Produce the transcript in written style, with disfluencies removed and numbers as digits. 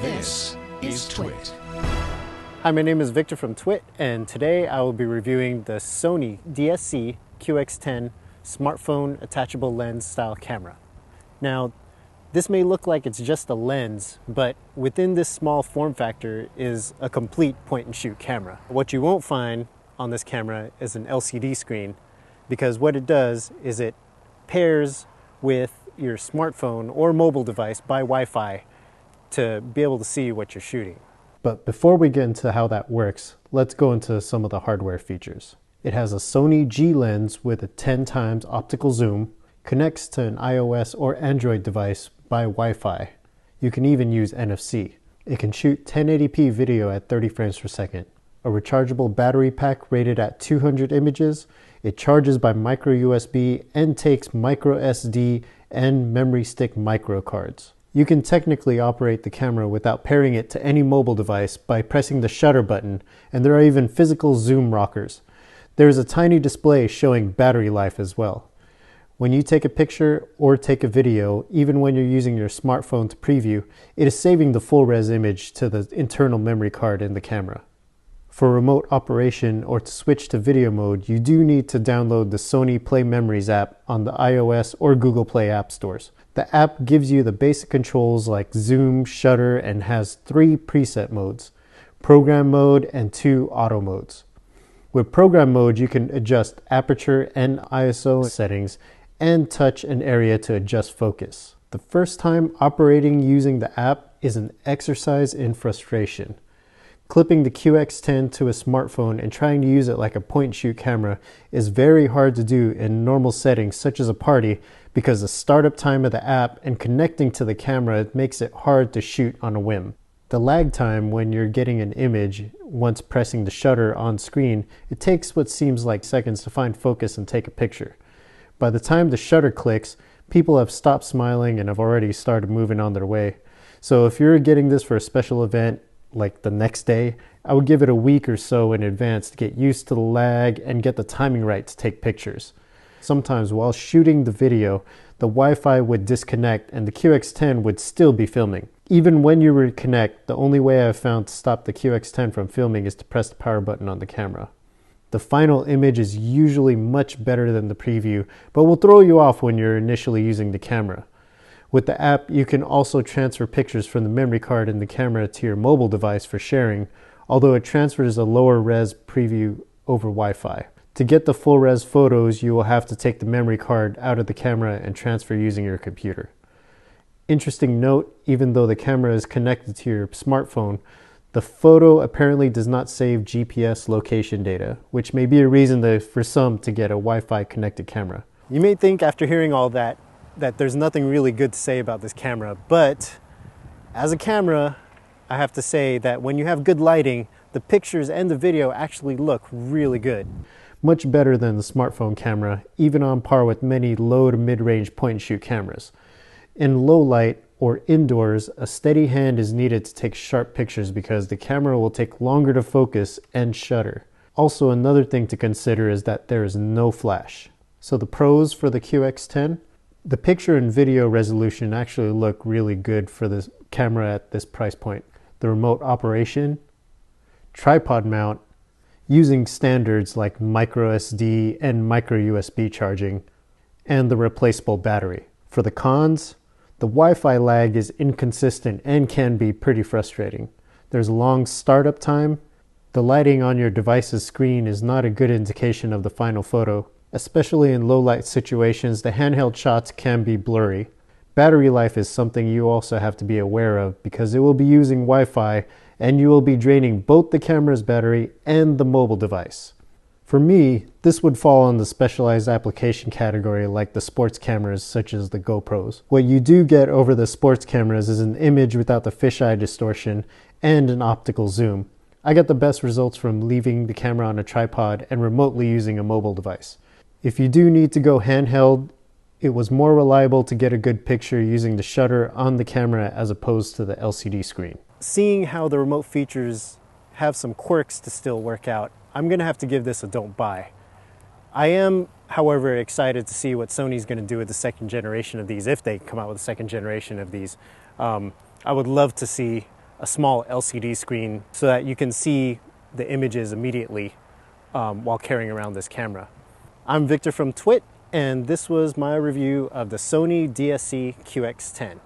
This is Twit. Hi, my name is Victor from Twit, and today I will be reviewing the Sony DSC-QX10 smartphone attachable lens style camera. Now, this may look like it's just a lens, but within this small form factor is a complete point and shoot camera. What you won't find on this camera is an LCD screen, because what it does is it pairs with your smartphone or mobile device by Wi-Fi to be able to see what you're shooting. But before we get into how that works, let's go into some of the hardware features. It has a Sony G lens with a 10 times optical zoom, connects to an iOS or Android device by Wi-Fi. You can even use NFC. It can shoot 1080p video at 30 frames per second. A rechargeable battery pack rated at 200 images. It charges by micro USB and takes micro SD and memory stick micro cards. You can technically operate the camera without pairing it to any mobile device by pressing the shutter button, and there are even physical zoom rockers. There is a tiny display showing battery life as well. When you take a picture or take a video, even when you're using your smartphone to preview, it is saving the full res image to the internal memory card in the camera. For remote operation or to switch to video mode, you do need to download the Sony Play Memories app on the iOS or Google Play app stores. The app gives you the basic controls like zoom, shutter, and has 3 preset modes: program mode and 2 auto modes. With program mode, you can adjust aperture and ISO settings and touch an area to adjust focus. The first time operating using the app is an exercise in frustration. Clipping the QX10 to a smartphone and trying to use it like a point-and-shoot camera is very hard to do in normal settings such as a party, because the startup time of the app and connecting to the camera makes it hard to shoot on a whim. The lag time when you're getting an image once pressing the shutter on screen, it takes what seems like seconds to find focus and take a picture. By the time the shutter clicks, people have stopped smiling and have already started moving on their way. So if you're getting this for a special event, like the next day, I would give it a week or so in advance to get used to the lag and get the timing right to take pictures. Sometimes while shooting the video, the Wi-Fi would disconnect and the QX10 would still be filming. Even when you reconnect, the only way I've found to stop the QX10 from filming is to press the power button on the camera. The final image is usually much better than the preview, but will throw you off when you're initially using the camera. With the app, you can also transfer pictures from the memory card in the camera to your mobile device for sharing, although it transfers a lower res preview over Wi-Fi. To get the full res photos, you will have to take the memory card out of the camera and transfer using your computer. Interesting note, even though the camera is connected to your smartphone, the photo apparently does not save GPS location data, which may be a reason for some to get a Wi-Fi connected camera. You may think after hearing all that there's nothing really good to say about this camera, but as a camera, I have to say that when you have good lighting, the pictures and the video actually look really good. Much better than the smartphone camera, even on par with many low to mid-range point-and-shoot cameras. In low light or indoors, a steady hand is needed to take sharp pictures because the camera will take longer to focus and shutter. Also, another thing to consider is that there is no flash. So the pros for the QX10: the picture and video resolution actually look really good for this camera at this price point. The remote operation, tripod mount, using standards like micro SD and micro USB charging, and the replaceable battery. For the cons, the Wi-Fi lag is inconsistent and can be pretty frustrating. There's a long startup time. The lighting on your device's screen is not a good indication of the final photo. Especially in low light situations, the handheld shots can be blurry. Battery life is something you also have to be aware of because it will be using Wi-Fi and you will be draining both the camera's battery and the mobile device. For me, this would fall in the specialized application category like the sports cameras such as the GoPros. What you do get over the sports cameras is an image without the fisheye distortion and an optical zoom. I got the best results from leaving the camera on a tripod and remotely using a mobile device. If you do need to go handheld, it was more reliable to get a good picture using the shutter on the camera as opposed to the LCD screen. Seeing how the remote features have some quirks to still work out, I'm gonna have to give this a don't buy. I am, however, excited to see what Sony's gonna do with the second generation of these, if they come out with a second generation of these. I would love to see a small LCD screen so that you can see the images immediately while carrying around this camera. I'm Victor from Twit, and this was my review of the Sony DSC-QX10.